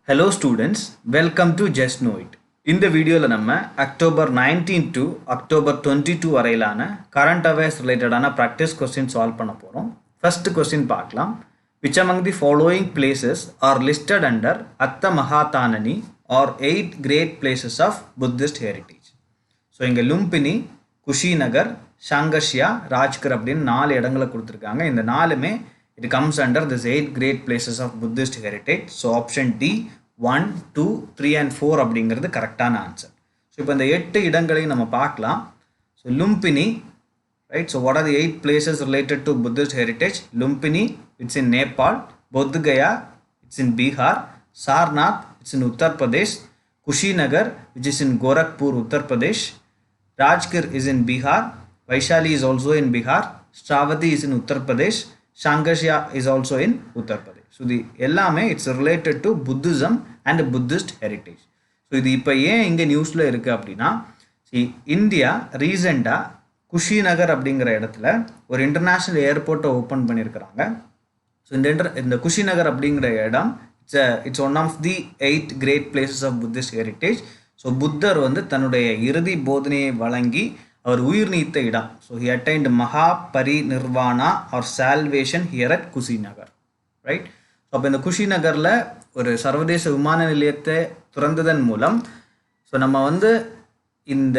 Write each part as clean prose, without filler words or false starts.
Hello students, welcome to Just Know It. இந்த வீடியோவில் நம்ம அக்டோபர் 19 to அக்டோபர் 22 வரையிலான கரண்ட் அவேர்ஸ் ரிலேட்டடான ப்ராக்டிஸ் கொஸ்டின் சால்வ் பண்ண போகிறோம். ஃபர்ஸ்ட் கொஸ்டின் பார்க்கலாம். Which among the following places are listed under Atta Mahathanani or 8 great places of Buddhist heritage? So இங்கே லும்பினி, குஷிநகர், ஷாங்கஷ்யா, ராஜ்கர் அப்படின்னு 4 இடங்களை கொடுத்துருக்காங்க. இந்த 4மே it comes under this 8 great places of Buddhist heritage. So option D 1, 2, 3 and 4 அப்படிங்கிறது கரெக்டான answer. So இப்போ இந்த 8 இடங்களையும் நம்ம பார்க்கலாம். So Lumbini, right? So what are the 8 places related to Buddhist heritage? Lumpini, it's in Nepal. Bodh Gaya, it's in Bihar. Sarnath, it's in Uttar Pradesh. Kushinagar, which is in Gorakhpur, Uttar Pradesh. Rajgir is in Bihar. Vaishali is also in Bihar. Shravati is in Uttar Pradesh. Shankashya is also in Uttar Pradesh. So the எல்லாமே it's related to Buddhism and Buddhist heritage. So இது இப்போ ஏன் இங்கே நியூஸில் இருக்குது அப்படின்னா, India ரீசெண்டாக குஷிநகர் அப்படிங்கிற இடத்துல ஒரு இன்டர்நேஷ்னல் ஏர்போர்ட்டை ஓப்பன் பண்ணியிருக்கிறாங்க. ஸோ இந்த குஷிநகர் அப்படிங்கிற இடம் it's one of the 8 great places of Buddhist heritage. So Buddha தன்னுடைய இறுதி போதனையை வழங்கி அவர் உயிர் நீத்த இடம். So he attained Maha Parinirvana or salvation here at Kushinagar, right? So அப்போ இந்த குஷிநகரில் ஒரு சர்வதேச விமான நிலையத்தை திறந்ததன் மூலம் ஸோ நம்ம இந்த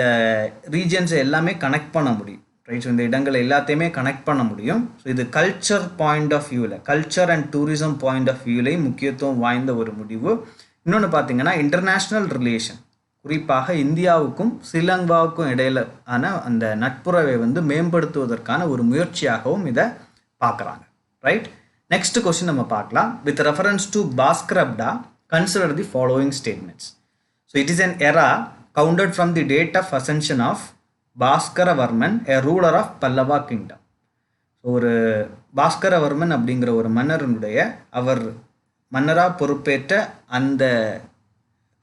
ரீஜன்ஸை எல்லாமே கனெக்ட் பண்ண முடியும், ரைட்? ஸோ இந்த இடங்களை எல்லாத்தையுமே கனெக்ட் பண்ண முடியும். ஸோ இது கல்ச்சர் பாயிண்ட் ஆஃப் வியூவில், culture and tourism point of வியூலையும் முக்கியத்துவம் வாய்ந்த ஒரு முடிவு. இன்னொன்று பார்த்தீங்கன்னா இன்டர்நேஷ்னல் ரிலேஷன், குறிப்பாக இந்தியாவுக்கும் ஸ்ரீலங்காவுக்கும் இடையில அந்த நட்புறவை மேம்படுத்துவதற்கான ஒரு முயற்சியாகவும் இதை பார்க்குறாங்க, ரைட்? நெக்ஸ்ட் கொஸ்டின் நம்ம பார்க்கலாம். With reference to Bhaskarabda consider the following statements. So it is an era counted from the date of ascension of Bhaskaravarman, a ruler of Pallava kingdom. So ஒரு பாஸ்கரவர்மன் அப்படிங்கிற ஒரு மன்னருடைய அவர் மன்னராக பொறுப்பேற்ற அந்த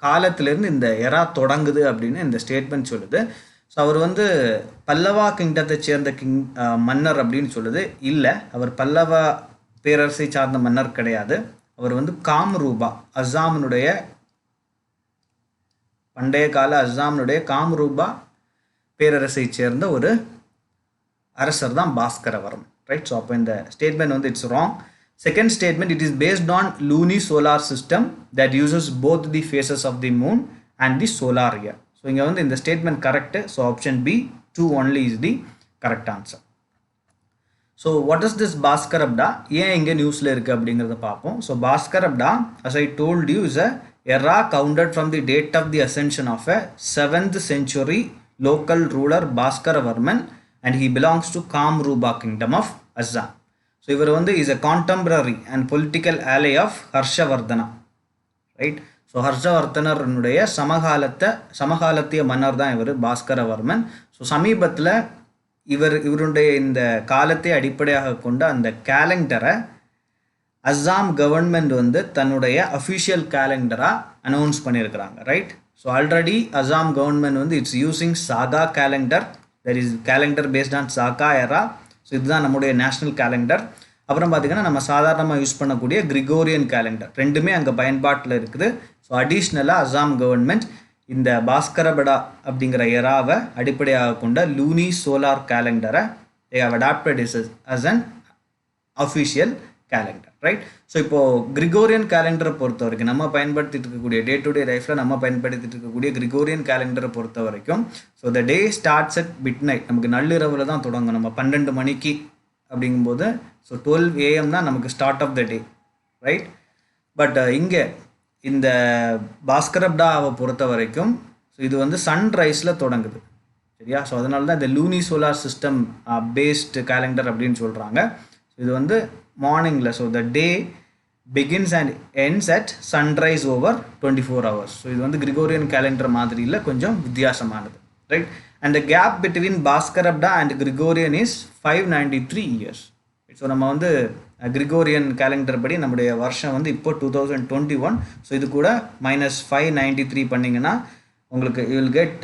காலத்திலேருந்து இந்த எரா தொடங்குது அப்படின்னு இந்த ஸ்டேட்மெண்ட் சொல்லுது. ஸோ அவர் பல்லவா கிங்டத்தை சேர்ந்த மன்னர் அப்படின்னு சொல்லுது. இல்லை, அவர் பல்லவா பேரரசை சார்ந்த மன்னர் கிடையாது. அவர் காம்ரூபா, அஸ்ஸாமினுடைய பண்டைய கால அஸ்ஸாமினுடைய காம்ரூபா பேரரசை சேர்ந்த ஒரு அரசர் தான் பாஸ்கரவர்மன், ரைட்? ஸோ அப்போ இந்த statement it's wrong. Second statement, it is based on lunisolar system that uses both the phases of the moon and the solar year. So இங்க இந்த statement correct. So option B 2 only is the correct answer. So what is this Bhaskarabda? ஏன் இங்க நியூஸ்ல இருக்கு அப்படிங்கறத பார்ப்போம். So Bhaskarabda, as I told you, is a era counted from the date of the ascension of a 7th century local ruler Bhaskaravarman, and he belongs to Kamruba kingdom of Assam. So இவர் is a contemporary and political ally of Harshavardhana, right? So ஹர்ஷவர்தனருடைய சமகாலத்திய மன்னர் தான் இவர் பாஸ்கரவர்மன். So சமீபத்தில் இவருடைய இந்த காலத்தை அடிப்படையாக கொண்ட அந்த கேலண்டரை அஸ்ஸாம் கவர்மெண்ட் தன்னுடைய அஃபிஷியல் கேலண்டராக அனௌன்ஸ் பண்ணியிருக்கிறாங்க, right? So already Assam government it's using Saka calendar, that is calendar based on Saka era. So இதுதான் நம்முடைய நேஷ்னல் கேலண்டர். அப்புறம் பார்த்திங்கன்னா நம்ம சாதாரணமாக யூஸ் பண்ணக்கூடிய கிரிகோரியன் கேலண்டர், ரெண்டுமே அங்கே பயன்பாட்டில் இருக்குது. ஸோ அடிஷ்னலாக அஸ்ஸாம் கவர்மெண்ட் இந்த பாஸ்கரபடா அப்படிங்கிற எராவை அடிப்படையாக கொண்ட லூனி சோலார் கேலண்டரை they have adapted as an official calendar, right? So இப்போது கிரிகோரியன் கேலண்டரை பொறுத்த வரைக்கும் நம்ம பயன்படுத்திட்டு இருக்கக்கூடிய டே டு டே லைஃப்பில் நம்ம பயன்படுத்திட்டு இருக்கக்கூடிய கிரிகோரியன் கேலண்டரை பொறுத்த வரைக்கும் so the day starts at mid night, நமக்கு நள்ளிரவில் தான் தொடங்கும். நம்ம 12 மணிக்கு அப்படிங்கும்போது ஸோ 12 AM தான் நமக்கு start of the day, right? But இங்கே இந்த பாஸ்கரப்டாவை பொறுத்த வரைக்கும் ஸோ இது சன்ரைஸில் தொடங்குது, சரியா? ஸோ அதனால தான் இந்த luni solar system based calendar அப்படின்னு சொல்கிறாங்க. ஸோ இது மார்னிங்கில், so the day begins and ends at sunrise over 24 hours. So இது கிரிகோரியன் கேலண்டர் மாதிரியில் கொஞ்சம் வித்தியாசமானது, right? And the gap between Bhaskarabda and Gregorian is 593 years. So நம்ம கிரிகோரியன் கேலண்டர் படி நம்முடைய வருஷம் இப்போ 2021. ஸோ இது கூட -593 பண்ணிங்கன்னா உங்களுக்கு யூ வில் கெட்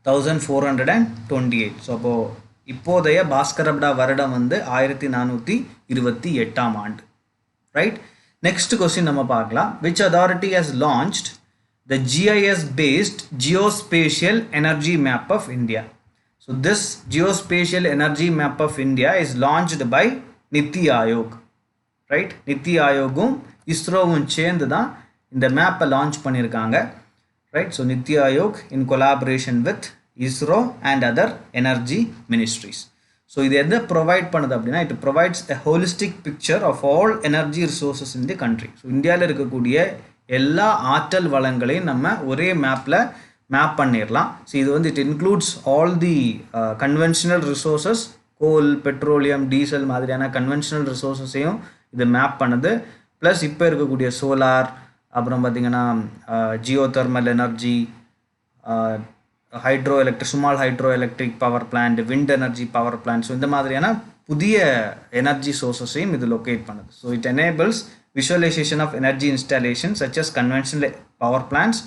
1428. ஸோ அப்போது இப்போதைய பாஸ்கரப்டா வருடம் 1428 ஆண்டு, ரைட்? நெக்ஸ்ட் கொஸ்டின் நம்ம பார்க்கலாம். Which authority has launched the GIS based geospatial energy map of India? So this geospatial energy map of India is launched by Niti Aayog, right? Niti Aayogum ISROவும் சேர்ந்து தான் இந்த மேப்பை லான்ச் பண்ணியிருக்காங்க, right? So Niti Aayog in collaboration with ISRO and other energy ministries. So இது எதை provide பண்ணுது அப்படின்னா, it provides a holistic picture of all energy resources in the country. So இந்தியாவில் இருக்கக்கூடிய எல்லா ஆற்றல் வளங்களையும் நம்ம ஒரே மேப் பண்ணிடலாம். ஸோ இது வந்து it includes all the conventional resources, goal, petroleum, diesel மாதிரியான கன்வென்ஷனல் ரிசோர்ஸஸையும் இது மேப் பண்ணுது. ப்ளஸ் இப்போ இருக்கக்கூடிய சோலார், அப்புறம் பார்த்திங்கன்னா Jio thermal energy, small hydro electric power plant, wind energy power plant, so இந்த மாதிரியான புதிய எனர்ஜி சோர்ஸஸையும் இது லொக்கேட் பண்ணுது. So it enables visualization of energy installations such as conventional power plants,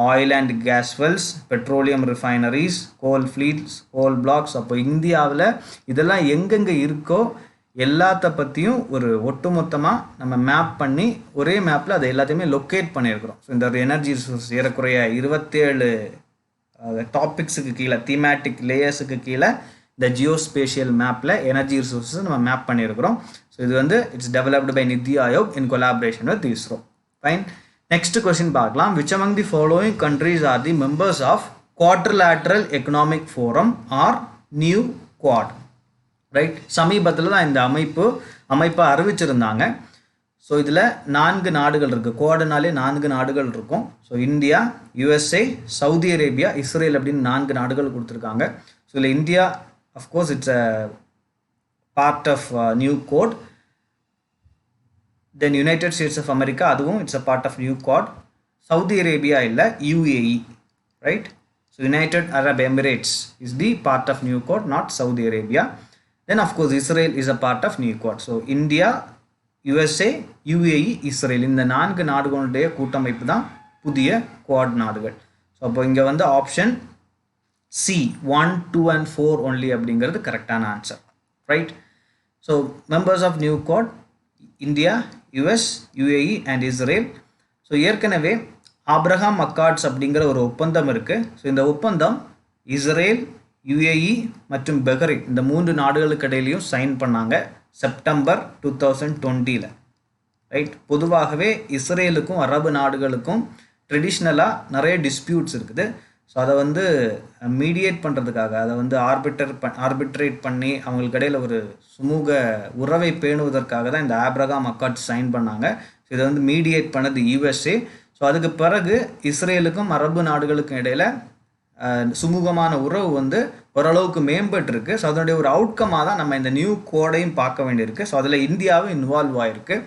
oil and gas wells, petroleum refineries, coal fleets, coal blocks. அப்போ இந்தியாவில் இதெல்லாம் எங்கெங்கே இருக்கோ எல்லாத்த பற்றியும் ஒரு ஒட்டுமொத்தமாக நம்ம மேப் பண்ணி ஒரே மேப்பில் அதை எல்லாத்தையுமே லொக்கேட் பண்ணியிருக்கிறோம். ஸோ இந்த எனர்ஜி ரிசோர்ஸ் ஏறக்குறைய 27 டாபிக்ஸுக்கு கீழே, தீமேட்டிக் லேயர்ஸுக்கு கீழே இந்த ஜியோஸ்பேஷியல் மேப்பில் எனர்ஜி ரிசோர்ஸஸ் நம்ம மேப் பண்ணியிருக்கிறோம். ஸோ இது வந்து it's developed by NITI Aayog in collaboration with ISRO. Fine. Next question பார்க்கலாம். Which among the following countries are the members of quadrilateral economic forum or new quad? Right, சமீபத்தில் தான் இந்த அமைப்பை அறிவிச்சிருந்தாங்க. ஸோ இதில் 4 நாடுகள் இருக்குது. குவாடுனாலே 4 நாடுகள் இருக்கும். So India, USA, Saudi Arabia, Israel அப்படின்னு 4 நாடுகள் கொடுத்துருக்காங்க. ஸோ இதில் India of course it's a part of new quad. Then united states of America, அதுவும் it's a part of new quad. Saudi Arabia இல்லை, UAE, right? So united Arab emirates is the part of new quad, not Saudi Arabia. Then of course Israel is a part of new quad. So India, USA, UAE, Israel, இந்த 4 நாடுகளுடைய கூட்டமைப்பு தான் புதிய quad நாடுகள். So அப்போ இங்கே வந்து option C 1, 2 and 4 only அப்படிங்கிறது கரெக்டான answer, right? So members of new quad India, US, UAE and Israel. So ஏற்கனவே ஆப்ரஹாம் அக்கார்ட்ஸ் அப்படிங்கிற ஒரு ஒப்பந்தம் இருக்குது. ஸோ இந்த ஒப்பந்தம் இஸ்ரேல், UAE மற்றும் பஹ்ரைன் இந்த 3 நாடுகளுக்கு இடையிலையும் சைன் பண்ணாங்க செப்டம்பர் 2020. ரைட், பொதுவாகவே இஸ்ரேலுக்கும் அரபு நாடுகளுக்கும் ட்ரெடிஷ்னலாக நிறைய டிஸ்பியூட்ஸ் இருக்குது. ஸோ அதை வந்து மீடியேட் பண்ணுறதுக்காக, அதை வந்து ஆர்பிட்ரேட் பண்ணி அவங்களுக்கு இடையில் ஒரு சுமூக உறவை பேணுவதற்காக தான் இந்த ஆப்ரஹாம் அக்கார்ட்ஸ் சைன் பண்ணாங்க. ஸோ இதை வந்து மீடியேட் பண்ணது USA. ஸோ அதுக்கு பிறகு இஸ்ரேலுக்கும் அரபு நாடுகளுக்கும் இடையில் சுமூகமான உறவு வந்து ஓரளவுக்கு மேம்பட்டுருக்கு. ஸோ அதனுடைய ஒரு அவுட்கமாக தான் நம்ம இந்த நியூ கோடையும் பார்க்க வேண்டியிருக்கு. ஸோ அதில் இந்தியாவும் இன்வால்வ் ஆகிருக்கு.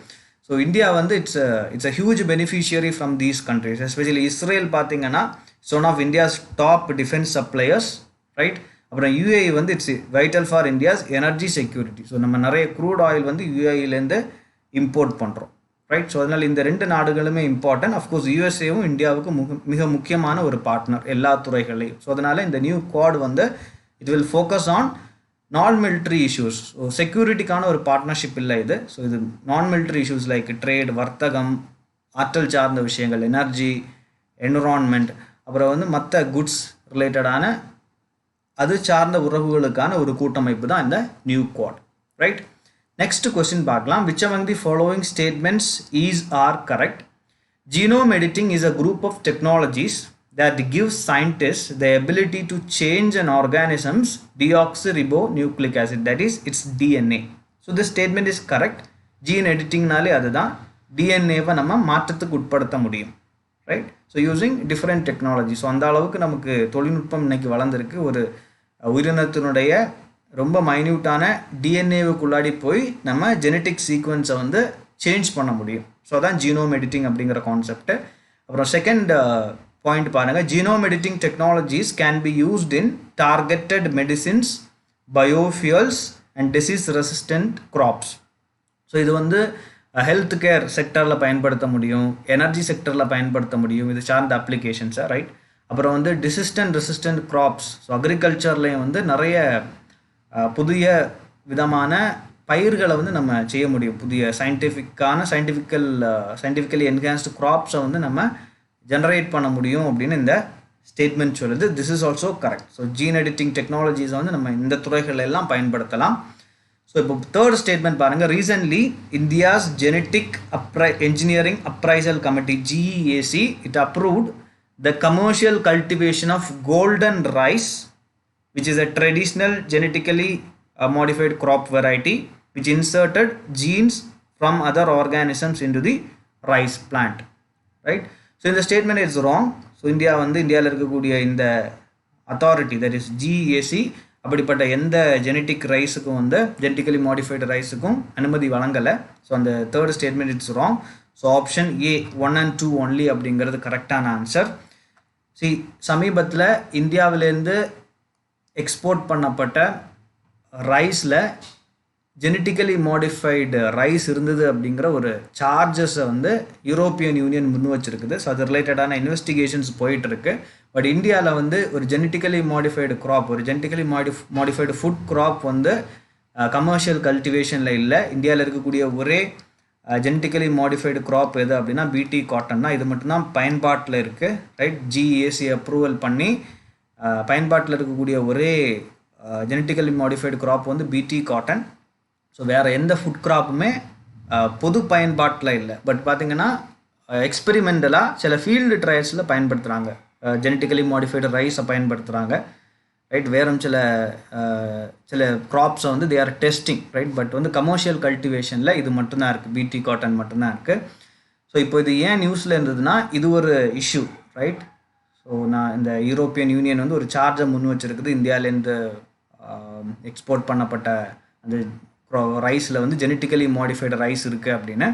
ஸோ இந்தியா வந்து it's a huge beneficiary from these countries. Especially Israel பார்த்தீங்கன்னா it's one of India's top defence suppliers, right? அப்புறம் UAE வந்து it's vital for India's energy security. So நம்ம நிறைய க்ரூட் ஆயில் வந்து UAEலேருந்து இம்போர்ட் பண்ணுறோம், ரைட்? ஸோ அதனால் இந்த 2 நாடுகளுமே இம்பார்ட்டன்ட். அஃப்கோர்ஸ் USAவும் இந்தியாவுக்கு மிக முக்கியமான ஒரு பார்ட்னர் எல்லா துறைகளையும். ஸோ அதனால் இந்த நியூ குவாட் வந்து இட் வில் ஃபோக்கஸ் ஆன் நான் மிலிட்ரி இஷ்யூஸ். ஸோ செக்யூரிட்டிக்கான ஒரு பார்ட்னர்ஷிப் இல்லை இது. ஸோ இது நான் மிலிட்ரி இஷ்யூஸ் லைக் ட்ரேட், வர்த்தகம், ஆற்றல் சார்ந்த விஷயங்கள், எனர்ஜி, என்விரான்மெண்ட், அப்புறம் வந்து மற்ற குட்ஸ் ரிலேட்டடான அது சார்ந்த உறவுகளுக்கான ஒரு கூட்டமைப்பு தான் இந்த new quad, right? Next question பார்க்கலாம். Which among the following statements are correct? Genome editing is a group of technologies that gives scientists the ability to change an organism's deoxyribonucleic acid, that is its DNA. So this statement is correct. Gene editingனாலே அதுதான், DNAவை நம்ம மாற்றத்துக்கு உட்படுத்த முடியும், right? So using different technology. So அந்த அளவுக்கு நமக்கு தொழில்நுட்பம் இன்னைக்கு வளர்ந்துருக்கு. ஒரு உயிரினத்தினுடைய ரொம்ப மைன்யூட்டான டிஎன்ஏவுக்குள்ளாடி போய் நம்ம ஜெனட்டிக் சீக்வன்ஸை வந்து சேஞ்ச் பண்ண முடியும். ஸோ அதான் ஜீனோம் எடிட்டிங் அப்படிங்கிற கான்செப்ட். அப்புறம் செகண்ட் பாயிண்ட் பாருங்கள், genome editing technologies can be used in targeted medicines, biofuels and disease resistant crops. So இது வந்து ஹெல்த் கேர் செக்டரில் பயன்படுத்த முடியும், எனர்ஜி செக்டரில் பயன்படுத்த முடியும், இது சார்ந்த அப்ளிகேஷன்ஸை, ரைட்? அப்புறம் வந்து ரெசிஸ்டன்ட் கிராப்ஸ். ஸோ அக்ரிகல்ச்சர்லேயும் வந்து நிறைய புதிய விதமான பயிர்களை வந்து நம்ம செய்ய முடியும். புதிய சயின்டிஃபிக்கலி என்ஹான்ஸ்டு கிராப்ஸை வந்து நம்ம ஜெனரேட் பண்ண முடியும் அப்படின்னு இந்த ஸ்டேட்மெண்ட் சொல்லுது. This is also correct. So gene editing டெக்னாலஜிஸை வந்து நம்ம இந்த துறைகள் எல்லாம் பயன்படுத்தலாம். ஸோ இப்போ தேர்ட் ஸ்டேட்மெண்ட் பாருங்கள். Recently India's genetic engineering appraisal committee GEAC it approved the commercial cultivation of golden rice which is a traditional genetically modified crop variety which inserted genes from other organisms into the rice plant, right? So in the statement it's wrong. So India வந்து இந்தியாவில் இருக்கக்கூடிய இந்த authority that is GEAC அப்படிப்பட்ட எந்த genetic ரைஸுக்கும் வந்து genetically modified ரைஸுக்கும் அனுமதி வழங்கலை. So அந்த third statement it's wrong. So option A 1 and 2 only அப்படிங்கிறது கரெக்டான ஆன்சர். சமீபத்தில் இந்தியாவிலேருந்து எக்ஸ்போர்ட் பண்ணப்பட்ட ரைஸில் ஜெனட்டிக்கலி மாடிஃபைடு ரைஸ் இருந்தது அப்படிங்கிற ஒரு சார்ஜஸை வந்து யூரோப்பியன் யூனியன் முன் வச்சிருக்குது. ஸோ அது ரிலேட்டடான இன்வெஸ்டிகேஷன்ஸ் போயிட்டுருக்கு. பட் இந்தியாவில் வந்து ஒரு ஜெனட்டிக்கலி மாடிஃபைடு க்ராப், ஒரு ஜெனட்டிக்கலி மாடிஃபைடு ஃபுட் க்ராப் வந்து கமர்ஷியல் கல்டிவேஷனில் இல்லை. இந்தியாவில் இருக்கக்கூடிய ஒரே ஜெனட்டிக்கலி மாடிஃபைடு க்ராப் எது அப்படின்னா BT காட்டன் தான். இது மட்டும்தான் பயன்பாட்டில் இருக்குது, ரைட்? GEAC அப்ரூவல் பண்ணி பயன்பாட்டில் இருக்கக்கூடிய ஒரே ஜெனட்டிக்கலி மாடிஃபைடு க்ராப் வந்து BT காட்டன். ஸோ வேறு எந்த ஃபுட் க்ராப்புமே பொது பயன்பாட்டில் இல்லை. பட் பார்த்திங்கன்னா எக்ஸ்பெரிமெண்டலாக சில ஃபீல்டு ட்ரையல்ஸில் பயன்படுத்துகிறாங்க, ஜெனட்டிக்கலி மாடிஃபைடு ரைஸை பயன்படுத்துகிறாங்க, ரைட்? வேறும் சில க்ராப்ஸை வந்து they R testing, right? But வந்து கமர்ஷியல் கல்டிவேஷனில் இது மட்டும்தான் இருக்குது, BT காட்டன் மட்டும்தான் இருக்குது. ஸோ இப்போ இது ஏன் நியூஸில் இருந்ததுன்னா இது ஒரு இஷ்யூ, ரைட்? ஸோ இந்த யூரோப்பியன் யூனியன் வந்து ஒரு சார்ஜை முன் வச்சுருக்குது. இந்தியாவிலேருந்து எக்ஸ்போர்ட் பண்ணப்பட்ட அந்த ரைஸில் வந்து ஜெனட்டிக்கலி மாடிஃபைடு ரைஸ் இருக்குது அப்படின்னு.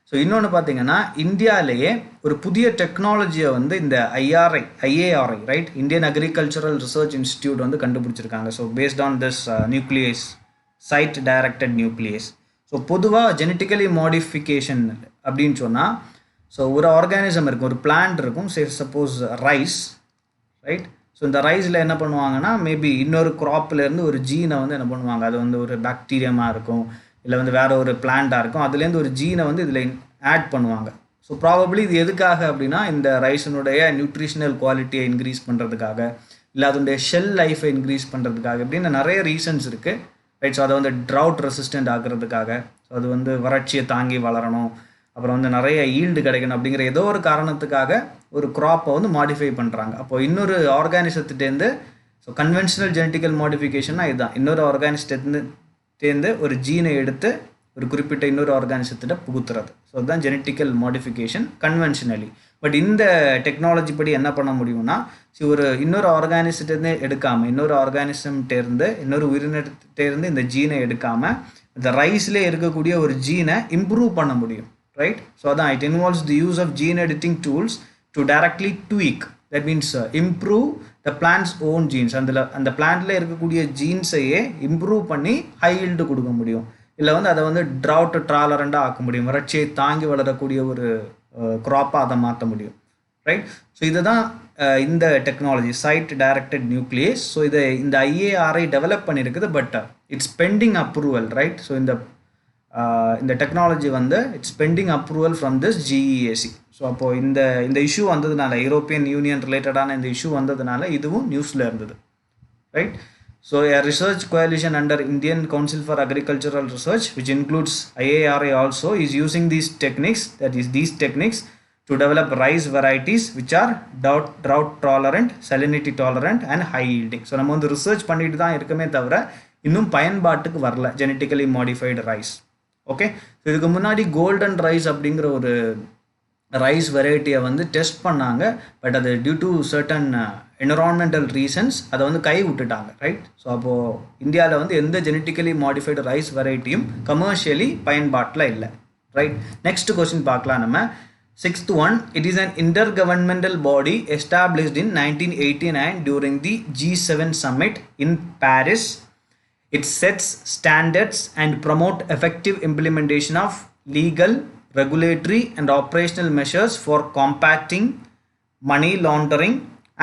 ஸோ இன்னொன்று பார்த்தீங்கன்னா இந்தியாவிலேயே ஒரு புதிய டெக்னாலஜியை வந்து இந்த IARI, right? Indian agricultural research institute வந்து கண்டுபிடிச்சிருக்காங்க. So based on this nucleus, site directed nucleus. So பொதுவாக ஜெனட்டிக்கலி மாடிஃபிகேஷன் அப்படின்னு சொன்னால், ஸோ ஒரு ஆர்கானிசம் இருக்கும், ஒரு பிளான்ட் இருக்கும், சப்போஸ் ரைஸ், ரைட்? ஸோ இந்த ரைஸில் என்ன பண்ணுவாங்கன்னா மேபி இன்னொரு க்ராப்லேருந்து ஒரு ஜீனை வந்து என்ன பண்ணுவாங்க, அது வந்து ஒரு பாக்டீரியமாக இருக்கும், இல்லை வந்து வேறு ஒரு பிளான்ட்டாக இருக்கும், அதுலேருந்து ஒரு ஜீனை வந்து இதில் ஆட் பண்ணுவாங்க. ஸோ ப்ராபப்ளி இது எதுக்காக அப்படின்னா இந்த ரைஸினுடைய நியூட்ரிஷனல் குவாலிட்டியை இன்க்ரீஸ் பண்ணுறதுக்காக, இல்லை அதனுடைய ஷெல் லைஃப்பை இன்க்ரீஸ் பண்ணுறதுக்காக, இப்படின்னு நிறைய ரீசன்ஸ் இருக்குது, ரைட்? ஸோ அதை வந்து ட்ரவுட் ரெசிஸ்டண்ட் ஆகிறதுக்காக, ஸோ அது வந்து வறட்சியை தாங்கி வளரணும், அப்புறம் வந்து நிறைய ஈல்டு கிடைக்கணும் அப்படிங்கிற ஏதோ ஒரு காரணத்துக்காக ஒரு க்ராப்பை வந்து மாடிஃபை பண்ணுறாங்க. அப்போது இன்னொரு ஆர்கானிசத்துலேருந்து, ஸோ கன்வென்ஷனல் ஜெனட்டிக்கல் மாடிஃபிகேஷன்னா இதுதான், இன்னொரு ஆர்கானிசத்துலேருந்து ஒரு ஜீனை எடுத்து ஒரு குறிப்பிட்ட இன்னொரு ஆர்கானிசத்திட்ட புகுத்துறது. ஸோ அதுதான் ஜெனட்டிக்கல் மாடிஃபிகேஷன் கன்வென்ஷனலி. பட் இந்த டெக்னாலஜி படி என்ன பண்ண முடியும்னா, ஒரு இன்னொரு ஆர்கானிசத்திலேருந்து எடுக்காமல், இன்னொரு ஆர்கானிசம்கிட்டேருந்து, இன்னொரு உயிரினத்திலேருந்து இந்த ஜீனை எடுக்காமல் இந்த ரைஸ்லேயே இருக்கக்கூடிய ஒரு ஜீனை இம்ப்ரூவ் பண்ண முடியும், right? So that it involves the use of gene editing tools to directly tweak, that means improve the plant's own genes. அந்த பிளான்ட்ல இருக்கக்கூடிய ஜீன்ஸையே இம்ப்ரூவ் பண்ணி ஹை ஈல்டு கொடுக்க முடியும், இல்லை வந்து அதை வந்து ட்ரவுட் டாலரண்டாக ஆக்க முடியும், வறட்சியை தாங்கி வளரக்கூடிய ஒரு க்ராப்பாக அதை மாற்ற முடியும், ரைட்? ஸோ இதுதான் இந்த technology, site directed nucleus. So இந்த IARI டெவலப் பண்ணியிருக்குது, but it's pending approval, right? So இந்த டெக்னாலஜி வந்து it's pending approval from this GEAC. So அப்போது இந்த இஷ்யூ வந்ததுனால, யூரோப்பியன் யூனியன் ரிலேட்டடான இந்த இஷ்யூ வந்ததுனால இதுவும் நியூஸில் இருந்தது, right? So a research coalition under Indian Council for Agricultural Research, which includes IARI also, is using these techniques to develop rice varieties which are drought tolerant, salinity tolerant and high yielding. So நம்ம வந்து research பண்ணிட்டு தான் இருக்கமே தவிர இன்னும் பயன்பாட்டுக்கு வரல genetically modified rice. Okay, so இதுக்கு முன்னாடி கோல்டன் ரைஸ் அப்படிங்கிற ஒரு ரைஸ் வெரைட்டியை வந்து டெஸ்ட் பண்ணாங்க, பட் அது due to certain environmental reasons அதை வந்து கை விட்டுட்டாங்க, ரைட்? ஸோ அப்போது இந்தியாவில் வந்து எந்த ஜெனட்டிக்கலி மாடிஃபைடு ரைஸ் வெரைட்டியும் கமர்ஷியலி பயன்பாட்டில் இல்லை, ரைட்? நெக்ஸ்ட் கொஸ்டின் பார்க்கலாம் நம்ம. 6th one, it is an intergovernmental body established in 1989 during the G7 summit in Paris. It sets standards and promote effective implementation of legal, regulatory and operational measures for combating money laundering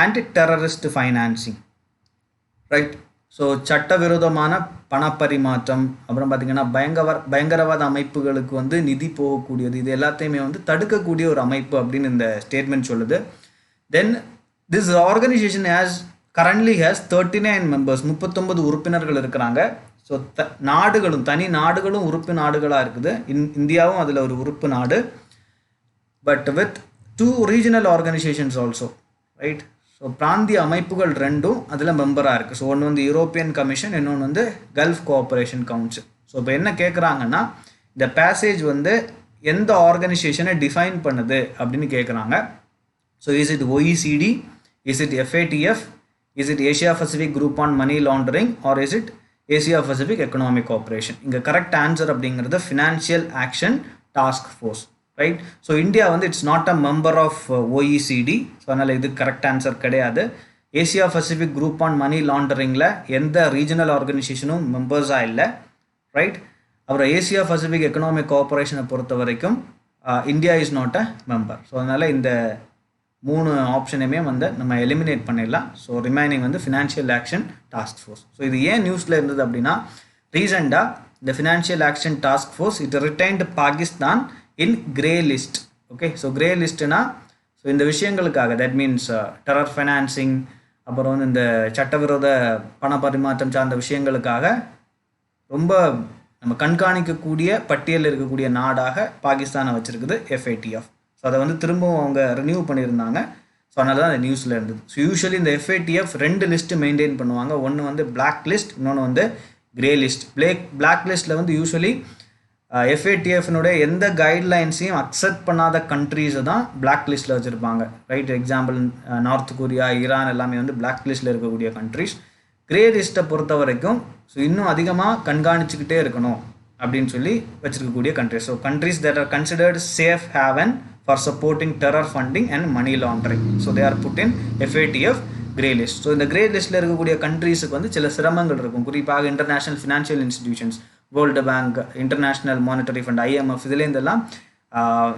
and terrorist financing, right? So சட்டவிரோதமான பணப்பரிமாற்றம், அப்புறம் பார்த்திங்கன்னா பயங்கரவாத அமைப்புகளுக்கு வந்து நிதி போகக்கூடியது, இது எல்லாத்தையுமே வந்து தடுக்கக்கூடிய ஒரு அமைப்பு அப்படின்னு இந்த ஸ்டேட்மெண்ட் சொல்லுது. Then this organisation currently has 39 members, 39 உறுப்பினர்கள் இருக்கிறாங்க. ஸோ தனி நாடுகளும் உறுப்பு நாடுகளாக இருக்குது. இந்தியாவும் அதில் ஒரு உறுப்பு நாடு. But with 2 regional organisations also, right? So பிராந்திய அமைப்புகள் 2ம் அதில் மெம்பராக இருக்குது. ஸோ ஒன்று வந்து யூரோப்பியன் கமிஷன், இன்னொன்று வந்து கல்ஃப் கோஆப்ரேஷன் கவுன்சில். ஸோ இப்போ என்ன கேட்குறாங்கன்னா, இந்த பேசேஜ் வந்து எந்த ஆர்கனைசேஷனை டிஃபைன் பண்ணுது அப்படின்னு கேட்குறாங்க. So is it OECD, is it FATF, is it Asia Pacific group on money laundering, or is it Asia Pacific economic cooperation? இங்கே கரெக்ட் ஆன்சர் அப்படிங்கிறது financial action task force, right? So India வந்து it's not a member of OECD, so அதனால் இது correct answer கிடையாது. Asia Pacific group on money லாண்டரிங்கில் எந்த regional ஆர்கனைசேஷனும் மெம்பர்ஸாக இல்லை, right? அப்புறம் ஏசியா பசிபிக் எக்கனாமிக் கோஆப்ரேஷனை பொறுத்த வரைக்கும் India is not a member. So அதனால் இந்த 3 ஆப்ஷனையுமே வந்து நம்ம எலிமினேட் பண்ணிடலாம். ஸோ ரிமைனிங் வந்து financial action task force. So இது ஏன் நியூஸில் இருந்தது அப்படின்னா, ரீசெண்டாக இந்த financial action task force it retained Pakistan in grey list. Okay, so grey லிஸ்ட்னா ஸோ இந்த விஷயங்களுக்காக, தட் மீன்ஸ் டெரர் ஃபைனான்சிங், அப்புறம் வந்து இந்த சட்டவிரோத பண பரிமாற்றம் சார்ந்த விஷயங்களுக்காக ரொம்ப நம்ம கண்காணிக்கக்கூடிய பட்டியலில் இருக்கக்கூடிய நாடாக பாகிஸ்தானை வச்சுருக்குது FATF. ஸோ அதை வந்து திரும்பவும் அவங்க ரினியூ பண்ணியிருந்தாங்க. ஸோ அதனால தான் அந்த நியூஸில் இருந்தது. ஸோ யூஸ்வலி இந்த FATF 2 லிஸ்ட்டு மெயின்டைன் பண்ணுவாங்க. ஒன்று வந்து பிளாக் லிஸ்ட், இன்னொன்று வந்து கிரே லிஸ்ட். பிளாக் லிஸ்ட்டில் வந்து யூஸ்வலி FATFனுடைய எந்த கைட்லைன்ஸையும் அக்செப்ட் பண்ணாத கண்ட்ரீஸை தான் பிளாக் லிஸ்ட்டில் வச்சுருப்பாங்க, right? Example north Korea, Iran எல்லாமே வந்து பிளாக் லிஸ்ட்டில் இருக்கக்கூடிய கண்ட்ரீஸ். கிரே லிஸ்ட்டை பொறுத்த வரைக்கும் ஸோ இன்னும் அதிகமாக கண்காணிச்சுக்கிட்டே இருக்கணும் அப்படின்னு சொல்லி வச்சுருக்கக்கூடிய countries. So countries that are considered safe haven for supporting terror funding and money laundering. So they are put in FATF grey list. So இந்த grey listல இருக்கக்கூடிய கண்ட்ரீஸுக்கு வந்து சில சிரமங்கள் இருக்கும். குறிப்பாக international financial institutions, world bank, international monetary fund, IMF, இதுலேருந்தெல்லாம்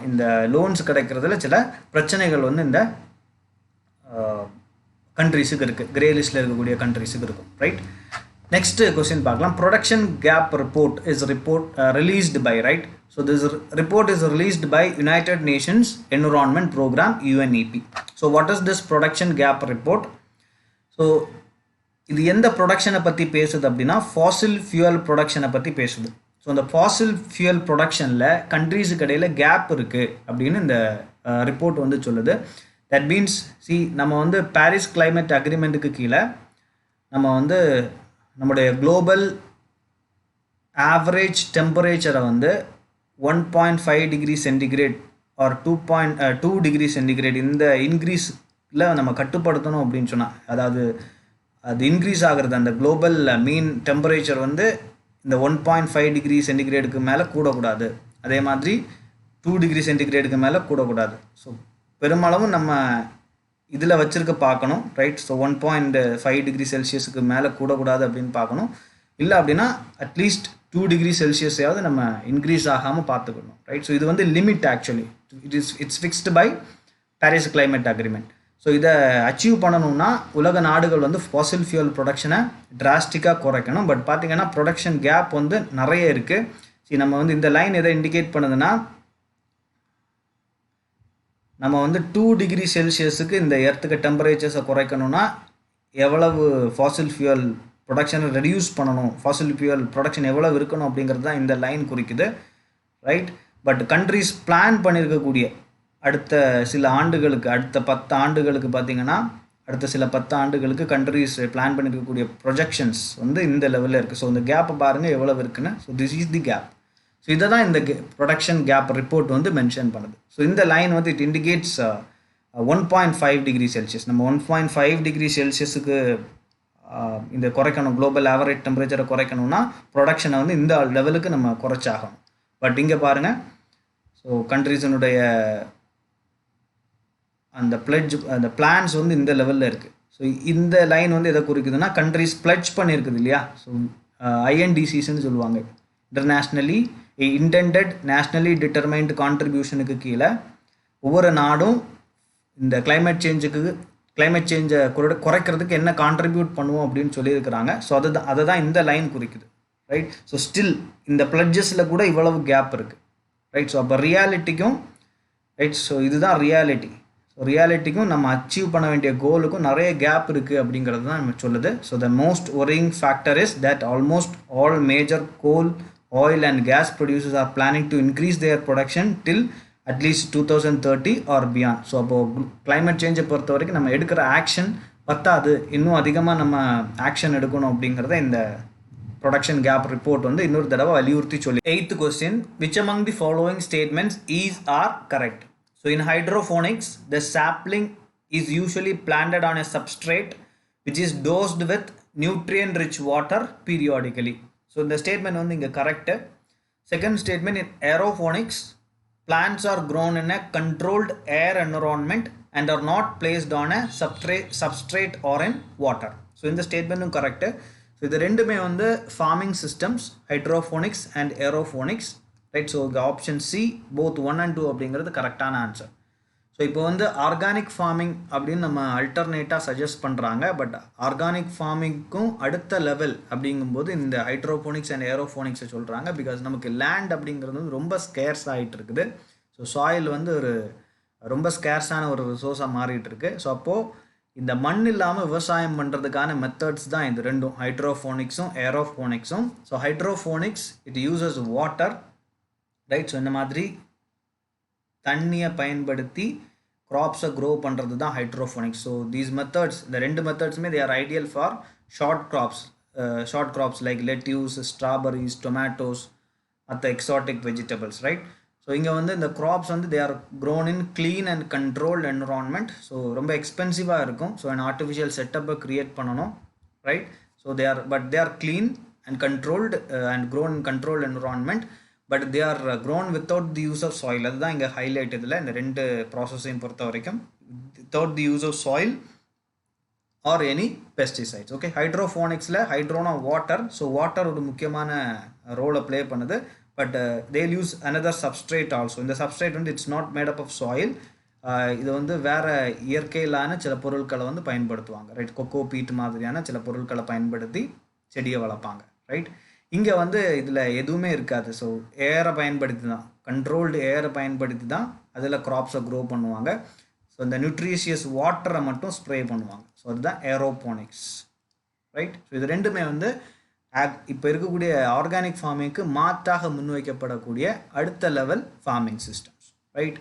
இந்த loans கிடைக்கிறதுல சில பிரச்சனைகள் வந்து இந்த கண்ட்ரீஸுக்கு இருக்குது, கிரே லிஸ்ட்டில் இருக்கக்கூடிய கண்ட்ரீஸுக்கு இருக்கும், ரைட்? நெக்ஸ்ட் கொஸ்டின் பார்க்கலாம். Production gap report is released by, right? So this report is released by United Nations Environment Program, UNEP. So what is this production gap report? So இது எந்த ப்ரொடக்ஷனை பற்றி பேசுது அப்படின்னா, ஃபாசில் ஃபியூயல் ப்ரொடக்ஷனை பற்றி பேசுது. ஸோ அந்த Fazil fuel ப்ரொடக்ஷனில் கண்ட்ரீஸுக்கு இடையில் கேப் இருக்குது அப்படின்னு இந்த ரிப்போர்ட் வந்து சொல்லுது. தட் மீன்ஸ் நம்ம வந்து பாரிஸ் கிளைமேட் அக்ரிமெண்ட்டுக்கு கீழே நம்ம வந்து நம்முடைய குளோபல் ஆவரேஜ் டெம்பரேச்சரை வந்து 1.5 degree centigrade or 2 degree centigrade இந்த இன்க்ரீஸில் நம்ம கட்டுப்படுத்தணும் அப்படின்னு சொன்னால், அதாவது அது இன்க்ரீஸ் ஆகிறது அந்த குளோபல் மீன் டெம்பரேச்சர் வந்து இந்த 1.5 டிகிரி சென்டிகிரேடுக்கு மேலே கூடக்கூடாது, அதே மாதிரி 2 டிகிரி சென்டிகிரேடுக்கு மேலே கூடக்கூடாது. ஸோ பெருமளவும் நம்ம இதில் வச்சுருக்க பார்க்கணும், ரைட்? ஸோ 1.5 டிகிரி செல்சியஸுக்கு மேலே கூடக்கூடாது அப்படின்னு பார்க்கணும். இல்லை அப்படின்னா அட்லீஸ்ட் 2 டிகிரி செல்சியஸையாவது நம்ம இன்க்ரீஸ் ஆகாமல் பார்த்துக்கணும், ரைட்? ஸோ இது வந்து limit, actually it's fixed by Paris climate agreement. So இதை அச்சீவ் பண்ணணும்னா உலக நாடுகள் வந்து ஃபாசில் ஃபியூயல் ப்ரொடக்ஷனை டிராஸ்டிக்காக குறைக்கணும். பட் பார்த்திங்கன்னா ப்ரொடக்ஷன் கேப் வந்து நிறைய இருக்குது. நம்ம வந்து இந்த லைன் எதை இண்டிகேட் பண்ணுதுன்னா, நம்ம வந்து 2 டிகிரி செல்சியஸுக்கு இந்த எர்த்துக்கு டெம்பரேச்சர்ஸை குறைக்கணும்னா எவ்வளவு ஃபாசில் ஃபியூயல் ப்ரொடக்ஷனை ரெடியூஸ் பண்ணணும், ஃபாசில் ஃபியூயல் ப்ரொடக்ஷன் எவ்வளோ இருக்கணும் அப்படிங்கிறது தான் இந்த லைன் குறிக்குது, ரைட்? பட் கண்ட்ரிஸ் பிளான் பண்ணியிருக்கக்கூடிய அடுத்த சில ஆண்டுகளுக்கு, அடுத்த 10 ஆண்டுகளுக்கு பார்த்திங்கன்னா, அடுத்த சில 10 ஆண்டுகளுக்கு கண்ட்ரிஸ் பிளான் பண்ணியிருக்கக்கூடிய ப்ரொஜெக்ஷன்ஸ் வந்து இந்த லெவலில் இருக்குது. ஸோ இந்த கேப்பை பாருங்கள் எவ்வளோ இருக்குன்னு. So this is the gap. So இதை தான் இந்த ப்ரொடக்ஷன் கேப் ரிப்போர்ட் வந்து மென்ஷன் பண்ணுது. ஸோ இந்த லைன் வந்து இட் இண்டிகேட்ஸ் 1.5 டிகிரி செல்சியஸ். நம்ம 1.5 டிகிரி செல்சியஸுக்கு இந்த குறைக்கணும், குளோபல் ஆவரேஜ் டெம்பரேச்சரை குறைக்கணும்னா ப்ரொடக்ஷனை வந்து இந்த லெவலுக்கு நம்ம குறைச்சாகணும். பட் இங்கே பாருங்கள், ஸோ கண்ட்ரீஸினுடைய அந்த அந்த பிளான்ஸ் வந்து இந்த லெவலில் இருக்குது. ஸோ இந்த லைன் வந்து எதை குறிக்குதுன்னா, கண்ட்ரிஸ் பிளட்ஜ் பண்ணியிருக்குது இல்லையா? ஸோ INDCஸ்ன்னு சொல்லுவாங்க, இன்டர்நேஷ்னலி இன்டெண்டட் நேஷ்னலி டிட்டர்மைன்டு கான்ட்ரிபியூஷனுக்கு கீழே ஒவ்வொரு நாடும் இந்த கிளைமேட் கிளைமேட் சேஞ்சை குறைக்கிறதுக்கு என்ன கான்ட்ரிபியூட் பண்ணுவோம் அப்படின்னு சொல்லியிருக்கிறாங்க. ஸோ அதை தான் இந்த லைன் குறிக்குது, ரைட். ஸோ ஸ்டில் இந்த பிளட்ஜஸில் கூட இவ்வளவு கேப் இருக்குது, ரைட். ஸோ அப்போ ரியாலிட்டிக்கும், ரைட், ஸோ இதுதான் ரியாலிட்டி. ஸோ ரியாலிட்டிக்கும் நம்ம அச்சீவ் பண்ண வேண்டிய கோலுக்கும் நிறைய கேப் இருக்குது அப்படிங்கிறது தான் நம்ம சொல்லுது. So the most worrying factor is that almost all major goal, oil and gas producers are planning to increase their production till at least 2030 or beyond. So அப்போது climate change பொறுத்த வரைக்கும் நம்ம எடுக்கிற ஆக்ஷன் பத்தாது, இன்னும் அதிகமாக நம்ம ஆக்ஷன் எடுக்கணும் அப்படிங்கிறத இந்த ப்ரொடக்ஷன் கேப் ரிப்போர்ட் வந்து இன்னொரு தடவை வலியுறுத்தி சொல்லி. 8th question, which among the following statements is or correct? So in hydroponics, the sapling is usually planted on a substrate which is dosed with nutrient rich water periodically. So இந்த statement வந்து இங்கே correct. Second statement, in aeroponics plants are grown in a controlled air environment and are not placed on a substrate or in water. So இந்த ஸ்டேட்மெண்ட்டும் correct. So இது ரெண்டுமே வந்து farming systems, hydroponics and aeroponics, right. So option C both 1 and 2 அப்படிங்கிறது கரெக்டான answer. So இப்போ வந்து organic farming அப்படின்னு நம்ம அல்டர்னேட்டாக சஜஸ்ட் பண்ணுறாங்க. பட் ஆர்கானிக் ஃபார்மிங்க்கும் அடுத்த லெவல் அப்படிங்கும்போது இந்த ஹைட்ரோஃபோனிக்ஸ் அண்ட் ஏரோஃபோனிக்ஸை சொல்கிறாங்க. பிகாஸ் நமக்கு லேண்ட் அப்படிங்கிறது வந்து ரொம்ப ஸ்கேர்ஸ் ஆகிட்டு இருக்குது. ஸோ சாயில் வந்து ஒரு ரொம்ப ஸ்கேர்ஸான ஒரு ரிசோர்ஸாக மாறிட்டு இருக்கு. ஸோ அப்போது இந்த மண் இல்லாமல் விவசாயம் பண்ணுறதுக்கான மெத்தட்ஸ் தான் இது ரெண்டும், ஹைட்ரோஃபோனிக்ஸும் ஏரோஃபோனிக்ஸும். So hydroponics it uses water, right. So இந்த மாதிரி தண்ணியை பயன்படுத்தி க்ராப்ஸை க்ரோ பண்ணுறது தான் ஹைட்ரோஃபோனிக்ஸ். ஸோ தீஸ் மெத்தட்ஸ், இந்த ரெண்டு மெத்தட்ஸுமே they are ideal for short crops like lettuce, strawberries, tomatoes, மற்ற எக்ஸாட்டிக் வெஜிடபிள்ஸ், ரைட். ஸோ இங்கே வந்து இந்த க்ராப்ஸ் வந்து they are grown in clean and controlled environment. So ரொம்ப எக்ஸ்பென்சிவாக இருக்கும். ஸோ an ஆர்டிஃபிஷியல் செட்டப்பை க்ரியேட் பண்ணணும், right. So they are clean and controlled and grown in controlled environment. But they are grown without the use of soil. அதுதான் இங்கே highlight இதில் இந்த ரெண்டு ப்ராசஸையும் பொறுத்த வரைக்கும், without the use of soil or any pesticides. Okay, ஹைட்ரோஃபோனிக்ஸில் ஹைட்ரோனா water. So water ஒரு முக்கியமான ரோலை ப்ளே பண்ணுது. But they'll use another substrate also. இந்த சப்ஸ்ட்ரேட் வந்து it's not made up of soil. இது வந்து வேறு இயற்கையிலான சில பொருட்களை வந்து பயன்படுத்துவாங்க, ரைட். கொக்கோ பீட் மாதிரியான சில பொருட்களை பயன்படுத்தி செடியை வளர்ப்பாங்க, ரைட். இங்கே வந்து இதில் எதுவுமே இருக்காது. ஸோ ஏரை பயன்படுத்தி தான், கண்ட்ரோல்டு ஏரை பயன்படுத்தி தான் அதில் க்ராப்ஸை க்ரோ பண்ணுவாங்க. ஸோ இந்த நியூட்ரிஷியஸ் வாட்டரை மட்டும் ஸ்ப்ரே பண்ணுவாங்க. ஸோ அதுதான் ஏரோபோனிக்ஸ், ரைட். ஸோ இது ரெண்டுமே வந்து இப்போ இருக்கக்கூடிய ஆர்கானிக் ஃபார்மிங்க்கு மாற்றாக முன்வைக்கப்படக்கூடிய அடுத்த level farming systems, right.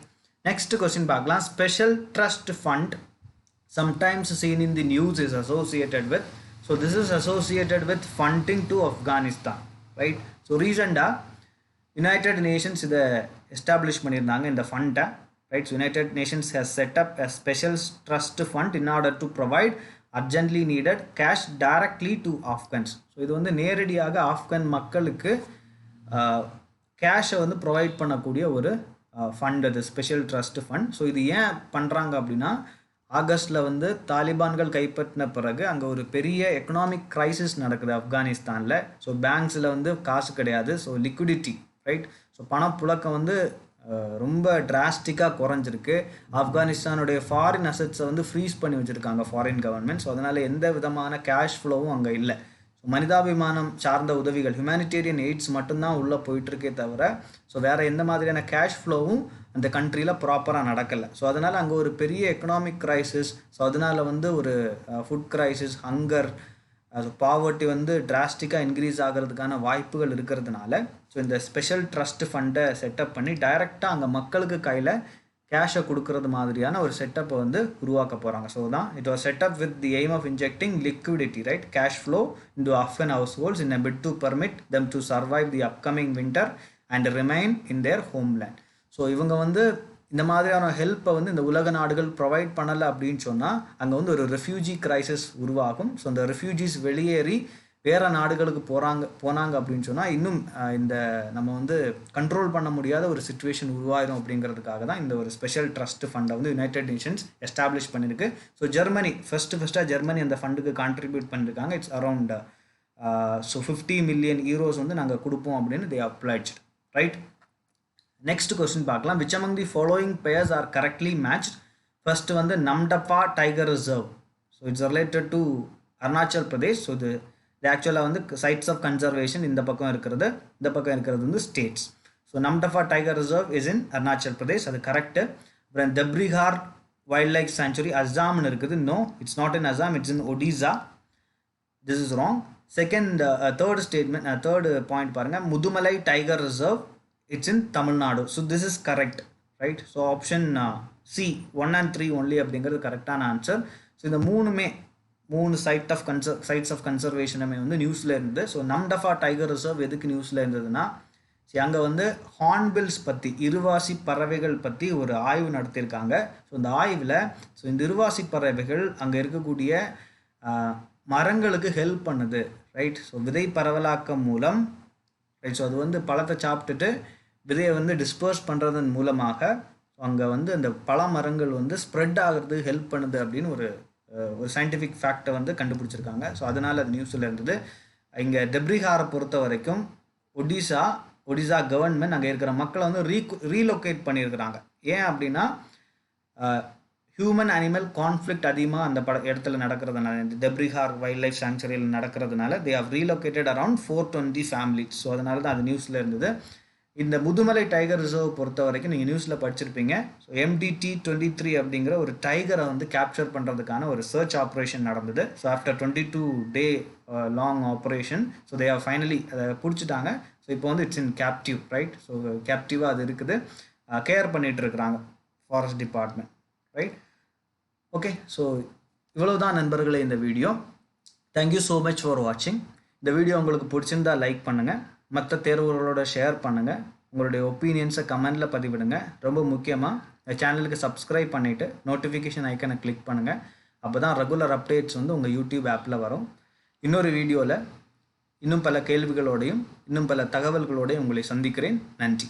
Next question பார்க்கலாம். Special trust fund sometimes seen in the news is associated with. So this is associated with funding to Afghanistan, right. So recently United Nations இதை establish பண்ணியிருந்தாங்க இந்த ஃபண்டை, right. United Nations has set up a special trust fund in order to provide urgently needed cash directly to Afghans. So இது வந்து நேரடியாக ஆப்கன் மக்களுக்கு கேஷை வந்து provide பண்ணக்கூடிய ஒரு ஃபண்ட், அது ஸ்பெஷல் ட்ரஸ்ட் ஃபண்ட். ஸோ இது ஏன் பண்ணுறாங்க அப்படின்னா, ஆகஸ்டில் வந்து தாலிபான்கள் கைப்பற்றின பிறகு அங்கே ஒரு பெரிய எக்கனாமிக் க்ரைசிஸ் நடக்குது ஆப்கானிஸ்தானில். ஸோ பேங்க்ஸில் வந்து காசு கிடையாது. So liquidity, right. ஸோ பணப்புழக்கம் வந்து ரொம்ப டிராஸ்டிக்காக குறைஞ்சிருக்கு. ஆப்கானிஸ்தானுடைய ஃபாரின் அசட்ஸை வந்து ஃப்ரீஸ் பண்ணி வச்சுருக்காங்க ஃபாரின் கவர்மெண்ட். ஸோ அதனால் எந்த விதமான கேஷ் ஃப்ளோவும் அங்கே இல்லை. ஸோ மனிதாபிமானம் சார்ந்த உதவிகள், ஹியூமனிடேரியன் எய்ட்ஸ் மட்டும்தான் உள்ளே போயிட்டுருக்கே தவிர ஸோ வேறு எந்த மாதிரியான கேஷ் ஃப்ளோவும் அந்த கண்ட்ரியில் ப்ராப்பராக நடக்கலை. ஸோ அதனால் அங்கே ஒரு பெரிய எக்கனாமிக் க்ரைசிஸ். ஸோ அதனால் வந்து ஒரு ஃபுட் க்ரைசிஸ், ஹங்கர், பாவர்ட்டி வந்து டிராஸ்டிக்காக இன்க்ரீஸ் ஆகிறதுக்கான வாய்ப்புகள் இருக்கிறதுனால ஸோ இந்த ஸ்பெஷல் ட்ரஸ்ட் ஃபண்டை செட்டப் பண்ணி டைரெக்டாக அங்கே மக்களுக்கு கையில் கேஷை கொடுக்கறது மாதிரியான ஒரு செட்டப்பை வந்து உருவாக்க போகிறாங்க. ஸோ தான் it was setup with the aim of injecting liquidity, right, cash flow into Afghan households in a bid to permit them to survive the upcoming winter and remain in their homeland. So இவங்க வந்து இந்த மாதிரியான ஹெல்ப்பை வந்து இந்த உலக நாடுகள் provide பண்ணலை அப்படின்னு சொன்னால் அங்கே வந்து ஒரு ரெஃப்யூஜி கிரைசிஸ் உருவாகும். ஸோ அந்த ரெஃப்யூஜிஸ் வெளியேறி வேறு நாடுகளுக்கு போனாங்க அப்படின்னு சொன்னால் இன்னும் இந்த நம்ம வந்து கண்ட்ரோல் பண்ண முடியாத ஒரு சிச்சுவேஷன் உருவாயிடும். அப்படிங்கிறதுக்காக தான் இந்த ஒரு ஸ்பெஷல் ட்ரஸ்ட் ஃபண்டை வந்து யுனைடெட் நேஷன்ஸ் எஸ்டாப்ளிஷ் பண்ணியிருக்கு. ஸோ ஜெர்மனி ஃபஸ்ட்டாக ஜெர்மனி அந்த ஃபண்டுக்கு கான்ட்ரிபியூட் பண்ணியிருக்காங்க. It's around so 50 million euros வந்து நாங்கள் கொடுப்போம் அப்படின்னு they applied, right. Next question பார்க்கலாம். Which among the following pairs are correctly matched first வந்து Namdapha tiger reserve. So it's related to Arunachal Pradesh. So இது ஆக்சுவலாக வந்து சைட்ஸ் ஆஃப் கன்சர்வேஷன் இந்த பக்கம் இருக்கிறது, இந்த பக்கம் இருக்கிறது வந்து states. So Namdapha tiger reserve is in Arunachal Pradesh, அது கரெக்டு. அப்புறம் தப்ரிஹார் வைல்ட் லைஃப் சாங்சுரி அஸ்ஸாம்னு இருக்குது. No, it's not in Assam, it's in Odisha. This is wrong. Second third statement, third point பாருங்கள், Mudumalai tiger reserve it's in Tamil Nadu. So this is correct, right. So option C 1 and 3 only அப்படிங்கிறது கரெக்டான answer. So இந்த மூணு sides of கன்சர்வேஷனுமே வந்து நியூஸில் இருந்தது. So Namdapha tiger reserve எதுக்கு நியூஸில் இருந்ததுன்னா, அங்கே வந்து ஹார்ன்பில்ஸ் பற்றி, இருவாசி பறவைகள் பற்றி ஒரு ஆய்வு நடத்தியிருக்காங்க. ஸோ இந்த ஆய்வில் இந்த இருவாசி பறவைகள் அங்கே இருக்கக்கூடிய மரங்களுக்கு ஹெல்ப் பண்ணுது, ரைட். ஸோ விதை பரவலாக்கம் மூலம், ரைட். ஸோ அது வந்து பழத்தை சாப்பிட்டுட்டு விதையை வந்து டிஸ்பர்ஸ் பண்ணுறதன் மூலமாக அங்கே வந்து அந்த பல மரங்கள் வந்து ஸ்ப்ரெட் ஆகிறது ஹெல்ப் பண்ணுது அப்படின்னு ஒரு சயின்டிஃபிக் ஃபேக்டை வந்து கண்டுபிடிச்சிருக்காங்க. ஸோ அதனால் அது நியூஸில் இருந்தது. இங்கே டெப்ரிஹாரை பொறுத்த வரைக்கும் ஒடிசா கவர்மெண்ட் அங்கே இருக்கிற மக்களை வந்து ரீலொகேட் பண்ணியிருக்கிறாங்க. ஏன் அப்படின்னா ஹியூமன் அனிமல் கான்ஃப்ளிக்ட் அதிகமாக அந்த இடத்துல நடக்கிறதுனால, இந்த டெப்ரிஹார் வைல்ட் லைஃப் சாங்சுரியில் நடக்கிறதுனால they have relocated around 420 families. So அதனால தான் அது நியூஸில் இருந்தது. இந்த முதுமலை டைகர் ரிசர்வ் பொறுத்த வரைக்கும் நீங்கள் நியூஸில் படிச்சிருப்பீங்க. ஸோ MDT-23 அப்படிங்கிற ஒரு டைகரை வந்து கேப்சர் பண்ணுறதுக்கான ஒரு சர்ச் ஆப்ரேஷன் நடந்தது. So after 22 day long operation, so they are finally அதை பிடிச்சிட்டாங்க. ஸோ இப்போ வந்து it's in captive, right. So கேப்டிவாக அது இருக்குது, கேர் பண்ணிகிட்டு இருக்கிறாங்க forest department, right. Okay, so இவ்வளோ தான் நண்பர்களே இந்த வீடியோ. தேங்க்யூ ஸோ மச் ஃபார் வாட்சிங். இந்த வீடியோ உங்களுக்கு பிடிச்சிருந்தா லைக் பண்ணுங்கள், மற்ற தேர்வுகளோட ஷேர் பண்ணுங்கள், உங்களுடைய ஒப்பீனியன்ஸை கமெண்டில் பதிவிடுங்க. ரொம்ப முக்கியமாக இந்த சேனலுக்கு சப்ஸ்கிரைப் பண்ணிவிட்டு நோட்டிஃபிகேஷன் ஐக்கனை கிளிக் பண்ணுங்கள். அப்போ தான் ரெகுலர் அப்டேட்ஸ் வந்து உங்கள் யூடியூப் ஆப்பில் வரும். இன்னொரு வீடியோவில் இன்னும் பல கேள்விகளோடையும் இன்னும் பல தகவல்களோடையும் உங்களை சந்திக்கிறேன். நன்றி.